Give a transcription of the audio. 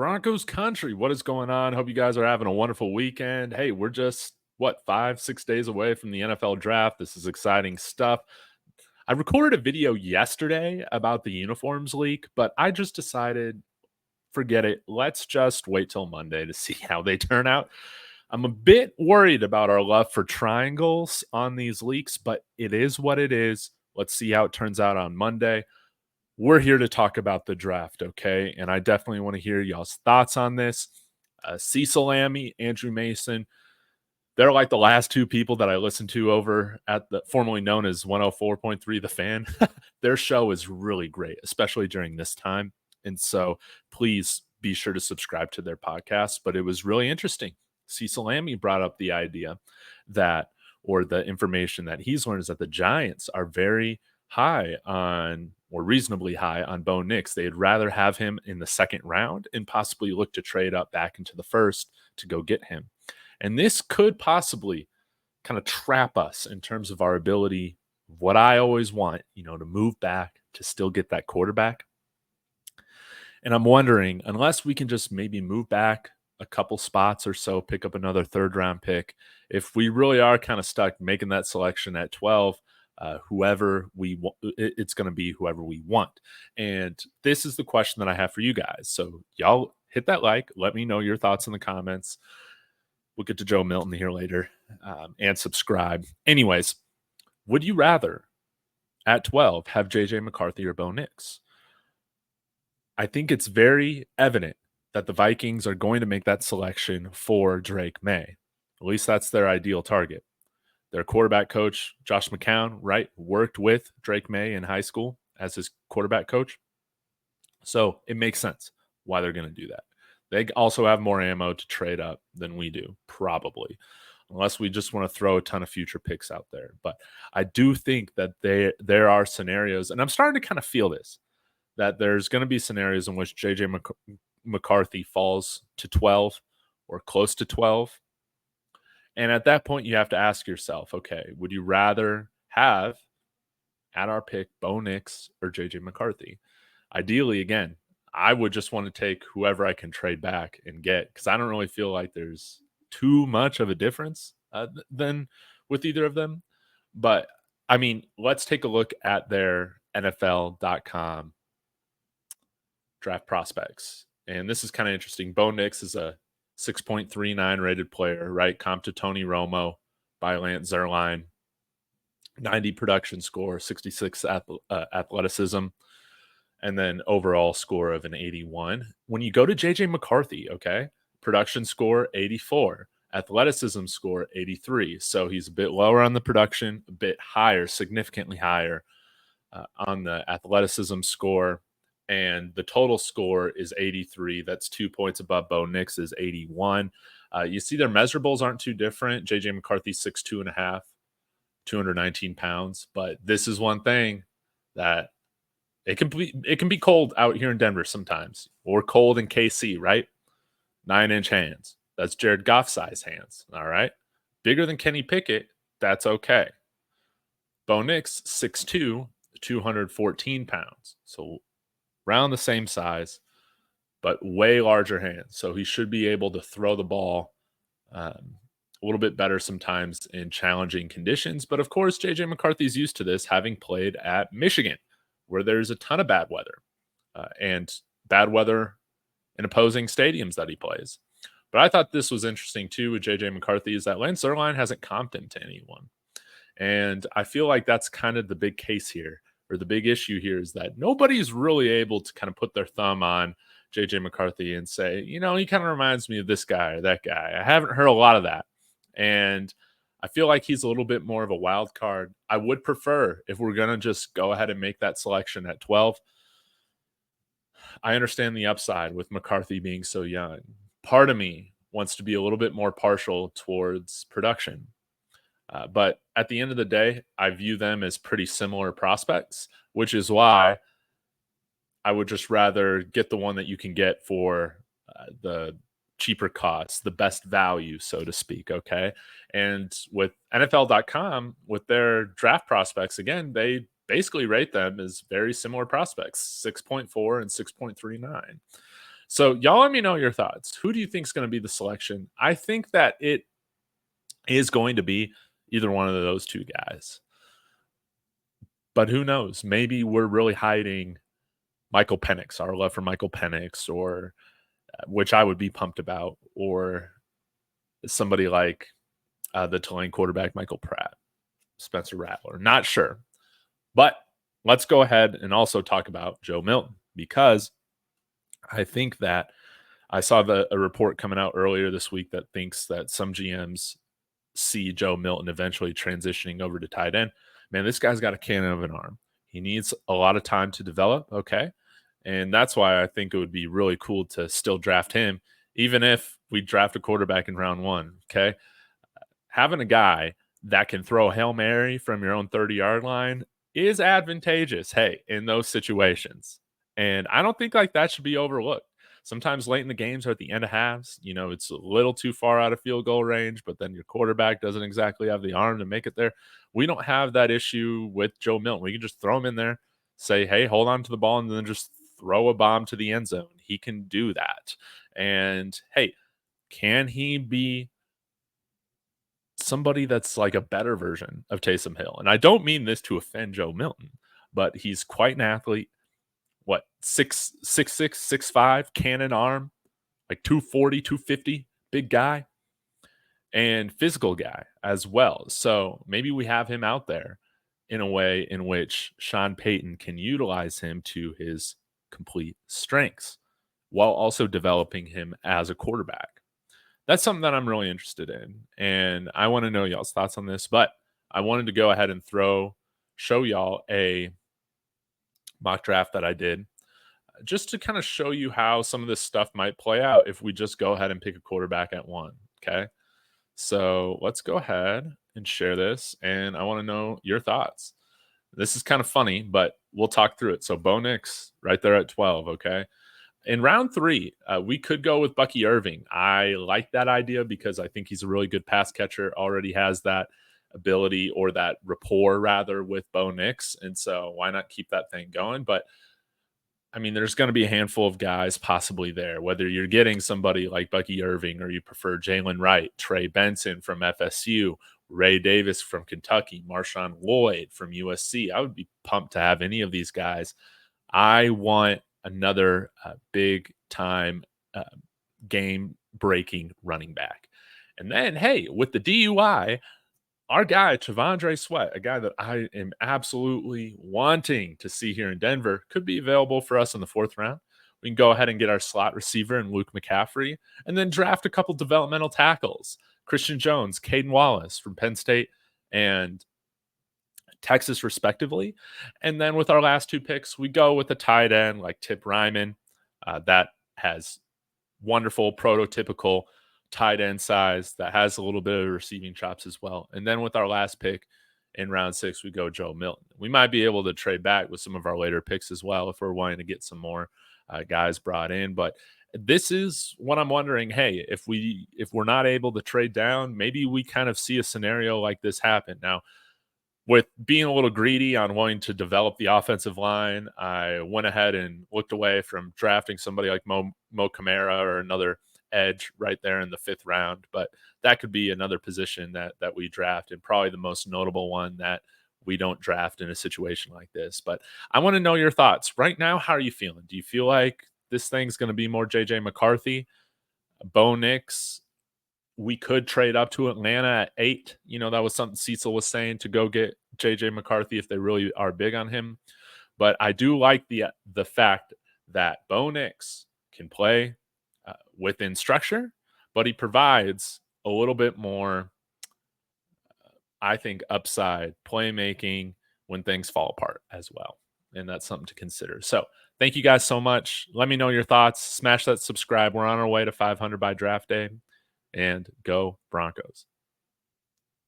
Broncos country, what is going on? Hope you guys are having a wonderful weekend. Hey, we're just, 5, 6 days away from the NFL draft. This is exciting stuff. I recorded a video yesterday about the uniforms leak, but I just decided, forget it. Let's just wait till Monday to see how they turn out. I'm a bit worried about our love for triangles on these leaks, but it is what it is. Let's see how it turns out on Monday. We're here to talk about the draft, okay? And I definitely want to hear y'all's thoughts on this. Cecil Lammey, Andrew Mason, they're like the last two people that I listened to over at the formerly known as 104.3 The Fan. Their show is really great, especially during this time. And so please be sure to subscribe to their podcast. But it was really interesting. Cecil Lammey brought up the idea that, or the information that he's learned, is that the Giants are very high on, or reasonably high on, Bo Nix. They'd rather have him in the second round and possibly look to trade up back into the first to go get him. And this could possibly kind of trap us in terms of our ability, what I always want, to move back to still get that quarterback. And I'm wondering, unless we can just maybe move back a couple spots or so, pick up another third round pick, if we really are kind of stuck making that selection at 12, whoever we want, it's going to be whoever we want. And this is the question that I have for you guys. So y'all hit that like, let me know your thoughts in the comments. We'll get to Joe Milton here later, and subscribe. Anyways, would you rather at 12 have JJ McCarthy or Bo Nix? I think it's very evident that the Vikings are going to make that selection for Drake May. At least that's their ideal target. Their quarterback coach, Josh McCown, right, worked with Drake May in high school as his quarterback coach. So it makes sense why they're going to do that. They also have more ammo to trade up than we do, probably, unless we just want to throw a ton of future picks out there. But I do think that there are scenarios, and I'm starting to kind of feel this, that there's going to be scenarios in which J.J. McCarthy falls to 12 or close to 12. And at that point, you have to ask yourself, okay, would you rather have at our pick Bo Nix or J.J. McCarthy? Ideally, again, I would just want to take whoever I can trade back and get, because I don't really feel like there's too much of a difference than with either of them. But, I mean, let's take a look at their NFLcom draft prospects. And this is kind of interesting. Bo Nix is a 6.39 rated player, right? Comp to Tony Romo by Lance Zierlein. 90 production score, 66 athleticism, and then overall score of an 81. When you go to JJ McCarthy, okay, production score 84, athleticism score 83. So he's a bit lower on the production, a bit higher, significantly higher on the athleticism score. And the total score is 83. That's 2 points above Bo Nix's 81. You see their measurables aren't too different. JJ McCarthy 6'2.5", 219 pounds. But this is one thing that it can be cold out here in Denver sometimes, or cold in KC, right? 9-inch hands. That's Jared Goff size hands. All right. Bigger than Kenny Pickett. That's okay. Bo Nix, 6'2", 214 pounds. So around the same size, but way larger hands. So he should be able to throw the ball a little bit better sometimes in challenging conditions. But of course, JJ McCarthy's used to this, having played at Michigan, where there's a ton of bad weather and bad weather in opposing stadiums that he plays. But I thought this was interesting too with JJ McCarthy, is that Lance Zierlein hasn't comped him to anyone. And I feel like that's kind of the big case here, or the big issue here, is that nobody's really able to kind of put their thumb on JJ McCarthy and say, he kind of reminds me of this guy or that guy. I haven't heard a lot of that. And I feel like he's a little bit more of a wild card. I would prefer, if we're going to just go ahead and make that selection at 12, I understand the upside with McCarthy being so young. Part of me wants to be a little bit more partial towards production. But at the end of the day, I view them as pretty similar prospects, which is why I would just rather get the one that you can get for the cheaper costs, the best value, so to speak, okay? And with NFL.com, with their draft prospects, again, they basically rate them as very similar prospects, 6.4 and 6.39. So y'all let me know your thoughts. Who do you think is going to be the selection? I think that it is going to be either one of those two guys. But who knows? Maybe we're really hiding Michael Penix, our love for Michael Penix, or which I would be pumped about, or somebody like the Tulane quarterback, Michael Pratt, Spencer Rattler. Not sure. But let's go ahead and also talk about Joe Milton, because I think that I saw a report coming out earlier this week that thinks that some GMs see Joe Milton eventually transitioning over to tight end. Man, this guy's got a cannon of an arm. He needs a lot of time to develop. Okay. And that's why I think it would be really cool to still draft him, even if we draft a quarterback in round 1. Okay. Having a guy that can throw a Hail Mary from your own 30-yard line is advantageous, hey, in those situations. And I don't think like that should be overlooked. Sometimes late in the games or at the end of halves, it's a little too far out of field goal range, but then your quarterback doesn't exactly have the arm to make it there. We don't have that issue with Joe Milton. We can just throw him in there, say, hey, hold on to the ball, and then just throw a bomb to the end zone. He can do that. And hey, can he be somebody that's like a better version of Taysom Hill? And I don't mean this to offend Joe Milton, but he's quite an athlete. What, 6'5", cannon arm, like 240, 250, big guy, and physical guy as well. So maybe we have him out there in a way in which Sean Payton can utilize him to his complete strengths while also developing him as a quarterback. That's something that I'm really interested in, and I want to know y'all's thoughts on this. But I wanted to go ahead and show y'all a mock draft that I did, just to kind of show you how some of this stuff might play out if we just go ahead and pick a quarterback at 1. Okay, so let's go ahead and share this, and I want to know your thoughts. This is kind of funny, but we'll talk through it. So Bo Nix right there at 12. Okay. In round 3, we could go with Bucky Irving. I like that idea because I think he's a really good pass catcher, already has that ability, or that rapport rather, with Bo Nix. And so why not keep that thing going? But I mean, there's going to be a handful of guys possibly there, whether you're getting somebody like Bucky Irving or you prefer Jalen Wright, Trey Benson from FSU, Ray Davis from Kentucky, Marshawn Lloyd from USC. I would be pumped to have any of these guys. I want another big time game breaking running back. And then, hey, with the DUI, our guy, Tavondre Sweat, a guy that I am absolutely wanting to see here in Denver, could be available for us in the 4th round. We can go ahead and get our slot receiver in Luke McCaffrey, and then draft a couple developmental tackles, Christian Jones, Caden Wallace from Penn State and Texas, respectively. And then with our last 2 picks, we go with a tight end like Tip Ryman, that has wonderful prototypical tight end size, that has a little bit of receiving chops as well. And then with our last pick in round 6, we go Joe Milton. We might be able to trade back with some of our later picks as well if we're wanting to get some more guys brought in. But this is what I'm wondering. Hey, if we're not able to trade down, maybe we kind of see a scenario like this happen. Now, with being a little greedy on wanting to develop the offensive line, I went ahead and looked away from drafting somebody like Mo Kamara or another edge right there in the 5th round. But that could be another position that we draft, and probably the most notable one that we don't draft in a situation like this. But I want to know your thoughts right now. How are you feeling? Do you feel like this thing's going to be more JJ McCarthy, Bo Nix? We could trade up to Atlanta at 8. That was something Cecil was saying, to go get JJ McCarthy if they really are big on him. But I do like the fact that Bo Nix can play within structure, but he provides a little bit more, I think, upside playmaking when things fall apart as well. And that's something to consider. So thank you guys so much. Let me know your thoughts. Smash that subscribe. We're on our way to 500 by draft day. And go Broncos.